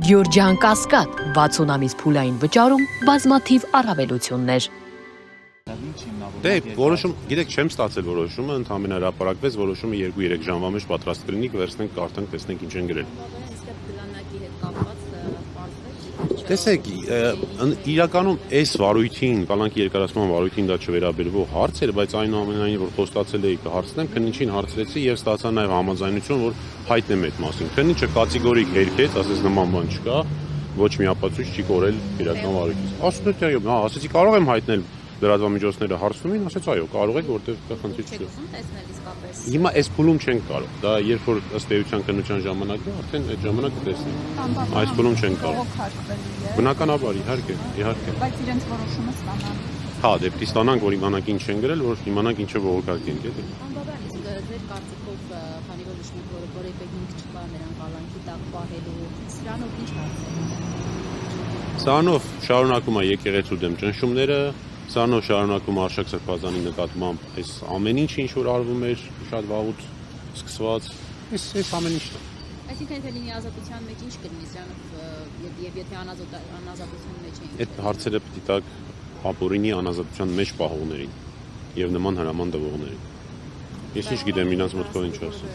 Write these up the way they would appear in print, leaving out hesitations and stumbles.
Գյորջյան Կասկադ 60 ամիս փուլային վճարում բազմաթիվ առավելություններ։ Դե որոշում, գիտեք, չեմ ստացել որոշումը, ընդհանրապես հրապարակվեց որոշումը 2-3 ժամվա մեջ պատրաստ կլինի, կվերցնենք, կարդանք, տեսնենք ինչ են գրել։ Տեսեք, իրականում այս վարույթին, կալանքի երկարացման վարույթին դա չվերաբերվող հարց էր, բայց այնուամենայնիվ որ խոստացել էի կհարցնեմ, քննիչին հարցրեցի եւ ստացա նաեւ համաձայնություն, որ հայտնեմ այդ մասին։ Քննիչը կատեգորիկ հերքեց, ասես նման բան չկա, ոչ մի ապացույց չի կորել իրական վարույթից։ Ասում եմ, հա, ասեցի կարող եմ հայտնել լրատվամիջոցները հարցնում են, ասեց այո, կարող եք, որտեղ կա խնդիր չի։ Հիմա այս փուլում չենք կարող։ Դա երբ որ ըստ էության քննության ժամանակն է, արդեն այդ ժամանակը տեսնենք։ Այս փուլում չենք կարող։ Բնականաբար, իհարկե։ Բայց իրենց որոշումը ստանան։ Հա, դեպի ստանանք, որ իմանանք ինչ են գրել, որ իմանանք ինչը բողոքարկենք, էլի։ Անբավարար, իսկ ձեր կարծիքով, քանի որ նշում եք, որ որևէ հիմք չկա նրան կալանքի տակ պահելու, սրանով ինչ հարց է։ Սրանով շարունակում է եկեղեցու դեմ ճնշումները, սրանով շարունակում Արշակ Սրբազանի նկատմամբ այս ամեն ինչ ինչ որ արվում էր շատ վաղուց սկսված, այս ամեն ինչն է։ Այսինքն եթե լինի ազատության մեջ ինչ կլինի սրանով եւ եթե անազատության մեջ է։ Այդ հարցերը պիտի տակ ապօրինի անազատության մեջ պահողներին եւ նման հրաման տվողներին։ Ես ինչ գիտեմ իրանց մտքով ինչ ասեմ։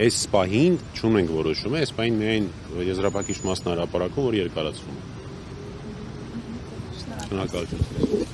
Այս պահին չունենք որոշում, այս պահին միայն եզրափակիչ մասն հրապարակում, որ երկարացվում է։ Շնորհակալություն։